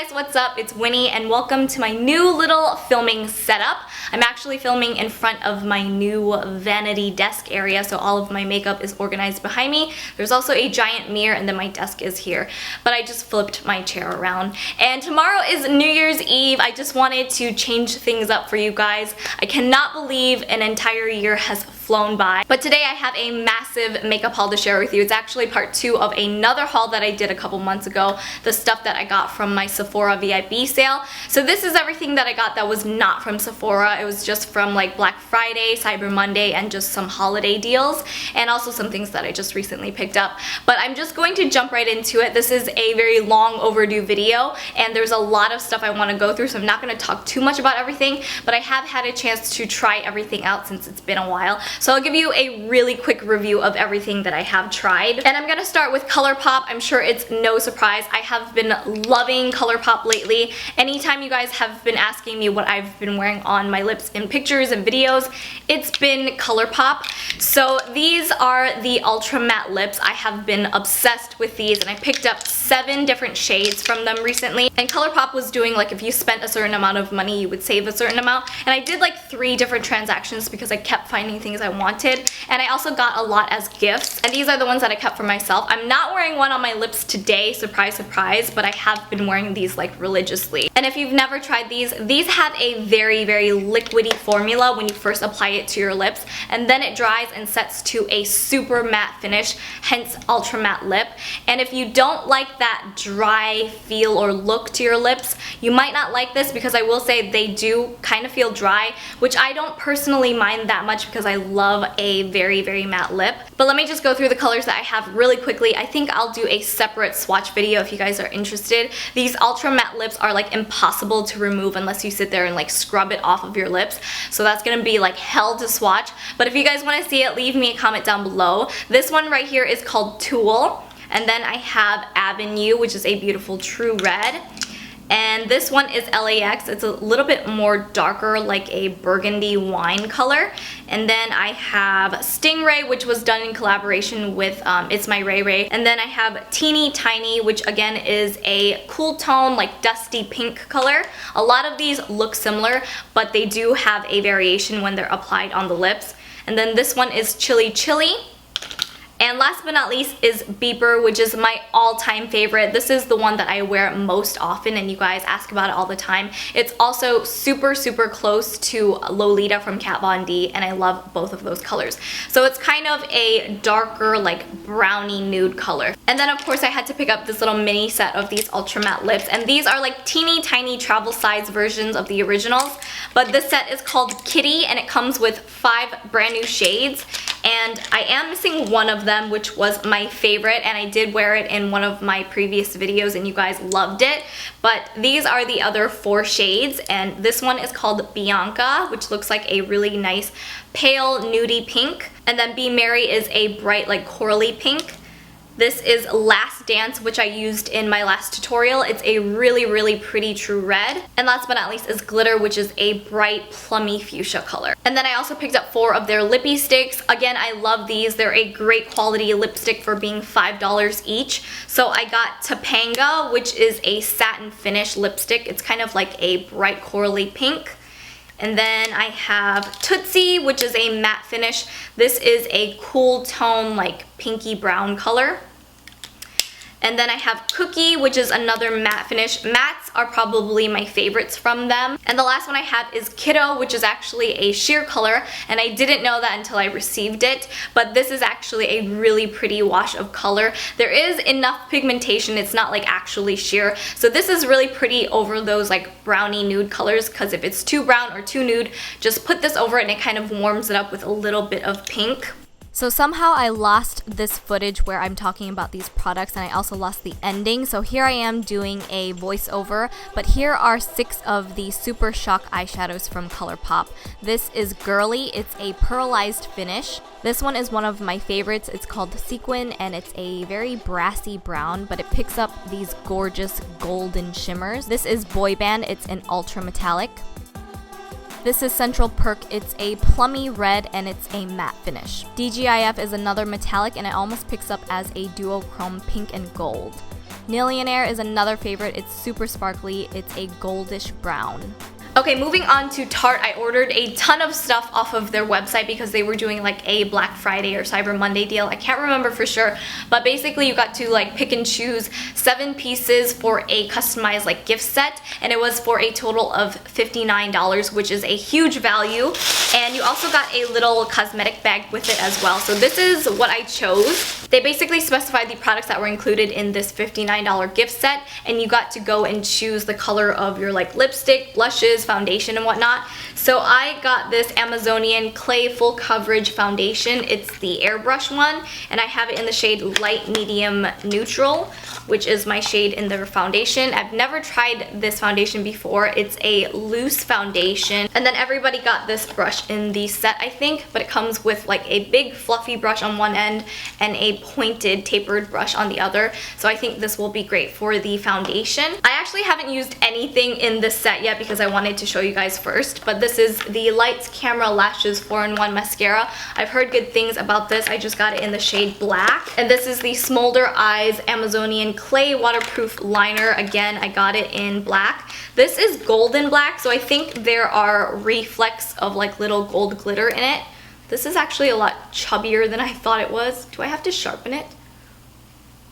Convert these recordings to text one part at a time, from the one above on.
guys, what's up? It's Winnie and welcome to my new little filming setup. I'm actually filming in front of my new vanity desk area, so all of my makeup is organized behind me. There's also a giant mirror and then my desk is here, but I just flipped my chair around. And tomorrow is New Year's Eve. I just wanted to change things up for you guys. I cannot believe an entire year has flown by. But today I have a massive makeup haul to share with you. It's actually part 2 of another haul that I did a couple months ago, the stuff that I got from my Sephora VIP sale. So this is everything that I got that was not from Sephora. It was just from like Black Friday, Cyber Monday, and just some holiday deals, and also some things that I just recently picked up. But I'm just going to jump right into it. This is a very long overdue video, and there's a lot of stuff I want to go through, so I'm not going to talk too much about everything, but I have had a chance to try everything out since it's been a while. So I'll give you a really quick review of everything that I have tried. And I'm going to start with ColourPop. I'm sure it's no surprise. I have been loving ColourPop lately. Anytime you guys have been asking me what I've been wearing on my lips in pictures and videos, it's been ColourPop. So these are the Ultra Matte Lips. I have been obsessed with these, and I picked up 7 different shades from them recently. And ColourPop was doing like if you spent a certain amount of money, you would save a certain amount. And I did like 3 different transactions because I kept finding things I wanted. And I also got a lot as gifts. And these are the ones that I kept for myself. I'm not wearing one on my lips today, surprise, surprise, but I have been wearing these like religiously. And if you've never tried these have a very, very liquidy formula when you first apply it to your lips. And then it dries and sets to a super matte finish, hence Ultra Matte Lip. And if you don't like that dry feel or look to your lips, you might not like this, because I will say they do kind of feel dry, which I don't personally mind that much because I love a very, very matte lip. But let me just go through the colors that I have really quickly. I think I'll do a separate swatch video if you guys are interested. These Ultra Matte Lips are like impossible to remove unless you sit there and like scrub it off of your lips. So that's gonna be like hell to swatch. But if you guys want to see it, leave me a comment down below. This one right here is called Tulle. And then I have Avenue, which is a beautiful true red. And this one is LAX. It's a little bit more darker, like a burgundy wine color. And then I have Stingraye, which was done in collaboration with It's My Ray Ray. And then I have Teeny Tiny, which again is a cool tone, like dusty pink color. A lot of these look similar, but they do have a variation when they're applied on the lips. And then this one is Chilly Chilly. And last but not least is Beeper, which is my all-time favorite. This is the one that I wear most often, and you guys ask about it all the time. It's also super, super close to Lolita from Kat Von D, and I love both of those colors. So it's kind of a darker, like brownie nude color. And then of course I had to pick up this little mini set of these Ultra Matte Lips, and these are like teeny tiny travel size versions of the originals. But this set is called Kitty, and it comes with 5 brand new shades. And I am missing one of them, which was my favorite, and I did wear it in one of my previous videos and you guys loved it. But these are the other 4 shades, and this one is called Bianca, which looks like a really nice pale nudie pink. And then Be Merry is a bright like corally pink. This is Last Dance, which I used in my last tutorial. It's a really, really pretty true red. And last but not least is Glitter, which is a bright plummy fuchsia color. And then I also picked up 4 of their LippieStix. Again, I love these. They're a great quality lipstick for being $5 each. So I got Topanga, which is a satin finish lipstick. It's kind of like a bright corally pink. And then I have Tootsi, which is a matte finish. This is a cool tone, like pinky brown color. And then I have Cookie, which is another matte finish. Mattes are probably my favorites from them. And the last one I have is Kiddo, which is actually a sheer color, and I didn't know that until I received it, but this is actually a really pretty wash of color. There is enough pigmentation, it's not like actually sheer, so this is really pretty over those like brownie nude colors, because if it's too brown or too nude, just put this over it and it kind of warms it up with a little bit of pink. So somehow I lost this footage where I'm talking about these products, and I also lost the ending. So here I am doing a voiceover, but here are 6 of the Super Shock eyeshadows from ColourPop. This is Girly. It's a pearlized finish. This one is one of my favorites. It's called Sequin, and it's a very brassy brown, but it picks up these gorgeous golden shimmers. This is Boy Band. It's an ultra metallic. This is Central Perk. It's a plummy red and it's a matte finish. DGIF is another metallic and it almost picks up as a duochrome pink and gold. Nillionaire is another favorite. It's super sparkly. It's a goldish brown. Okay, moving on to Tarte. I ordered a ton of stuff off of their website because they were doing like a Black Friday or Cyber Monday deal. I can't remember for sure, but basically you got to like pick and choose 7 pieces for a customized like gift set, and it was for a total of $59, which is a huge value. And you also got a little cosmetic bag with it as well. So this is what I chose. They basically specified the products that were included in this $59 gift set, and you got to go and choose the color of your like lipstick, blushes, foundation, and whatnot. So I got this Amazonian Clay Full Coverage Foundation. It's the airbrush one, and I have it in the shade Light Medium Neutral, which is my shade in their foundation. I've never tried this foundation before. It's a loose foundation, and then everybody got this brush in the set, I think, but it comes with like a big fluffy brush on one end and a pointed tapered brush on the other. So I think this will be great for the foundation. I actually haven't used anything in this set yet because I wanted to show you guys first, but this is the Lights Camera Lashes 4-in-1 mascara. I've heard good things about this. I just got it in the shade Black. And this is the Smoulder Eyes Amazonian Clay Waterproof Liner. Again, I got it in black. This is golden black, so I think there are reflects of like little gold glitter in it. This is actually a lot chubbier than I thought it was. Do I have to sharpen it?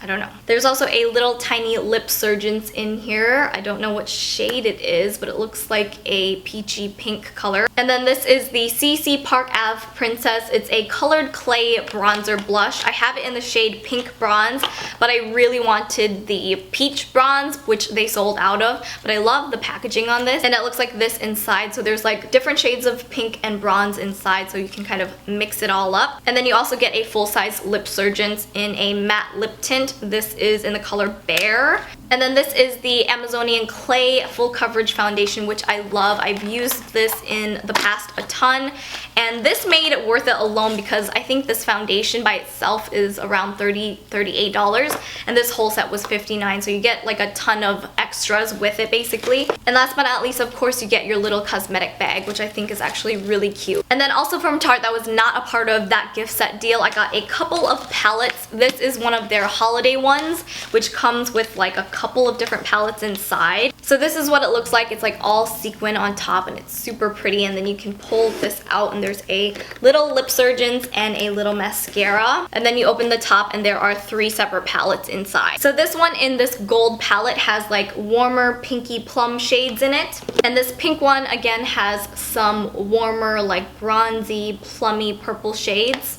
I don't know. There's also a little tiny lip Surgence in here. I don't know what shade it is, but it looks like a peachy pink color. And then this is the CC Parkave Princess. It's a colored clay bronzer blush. I have it in the shade Pink Bronze, but I really wanted the peach bronze, which they sold out of. But I love the packaging on this, and it looks like this inside. So there's like different shades of pink and bronze inside, so you can kind of mix it all up. And then you also get a full-size lip Surgence in a matte lip tint. This is in the color Bear. And then this is the Amazonian Clay Full Coverage Foundation, which I love. I've used this in the past a ton, and this made it worth it alone because I think this foundation by itself is around $38, and this whole set was $59, so you get like a ton of extras with it basically. And last but not least, of course, you get your little cosmetic bag, which I think is actually really cute. And then also from Tarte, that was not a part of that gift set deal, I got a couple of palettes. This is one of their holiday ones, which comes with like a couple of different palettes inside. So this is what it looks like. It's like all sequin on top, and it's super pretty. And then you can pull this out, and there's a little lip Surgence and a little mascara. And then you open the top, and there are 3 separate palettes inside. So this one in this gold palette has like warmer pinky plum shades in it. And this pink one again has some warmer like bronzy plummy purple shades.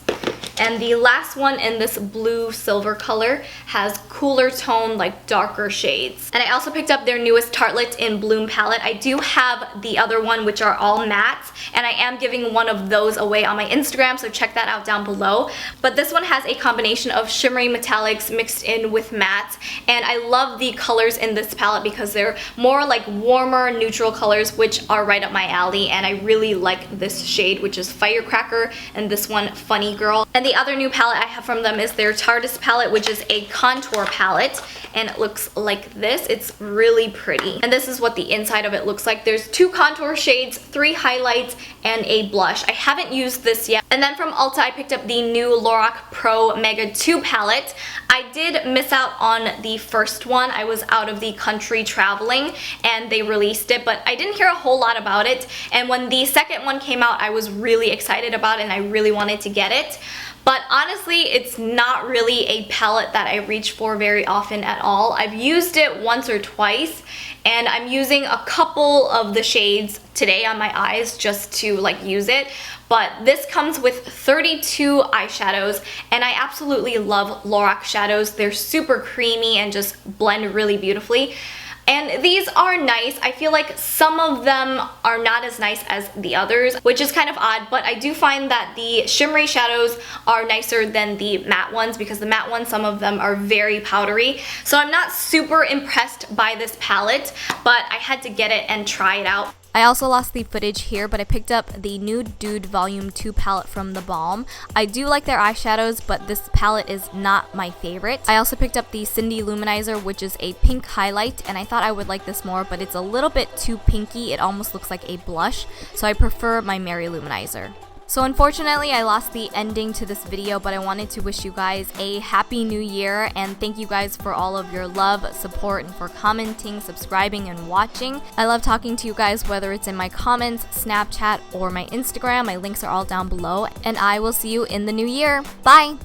And the last one in this blue silver color has cooler tone, like darker shades. And I also picked up their newest Tartelette in Bloom palette. I do have the other one, which are all mattes, and I am giving one of those away on my Instagram, so check that out down below. But this one has a combination of shimmery metallics mixed in with mattes, and I love the colors in this palette because they're more like warmer, neutral colors, which are right up my alley, and I really like this shade, which is Firecracker, and this one, Funny Girl. And the other new palette I have from them is their Tarte palette, which is a contour palette, and it looks like this. It's really pretty. And this is what the inside of it looks like. There's 2 contour shades, 3 highlights, and a blush. I haven't used this yet. And then from Ulta, I picked up the new Lorac Pro Mega 2 palette. I did miss out on the first one. I was out of the country traveling, and they released it, but I didn't hear a whole lot about it. And when the second one came out, I was really excited about it, and I really wanted to get it. But honestly, it's not really a palette that I reach for very often at all. I've used it once or twice, and I'm using a couple of the shades today on my eyes just to like use it. But this comes with 32 eyeshadows, and I absolutely love Lorac shadows. They're super creamy and just blend really beautifully. And these are nice. I feel like some of them are not as nice as the others, which is kind of odd, but I do find that the shimmery shadows are nicer than the matte ones because the matte ones, some of them are very powdery. So I'm not super impressed by this palette, but I had to get it and try it out. I also lost the footage here, but I picked up the Nude Dude Volume 2 palette from The Balm. I do like their eyeshadows, but this palette is not my favorite. I also picked up the Cindy Luminizer, which is a pink highlight, and I thought I would like this more, but it's a little bit too pinky. It almost looks like a blush, so I prefer my Mary Luminizer. So unfortunately, I lost the ending to this video, but I wanted to wish you guys a happy new year and thank you guys for all of your love, support, and for commenting, subscribing, and watching. I love talking to you guys, whether it's in my comments, Snapchat, or my Instagram. My links are all down below, and I will see you in the new year. Bye!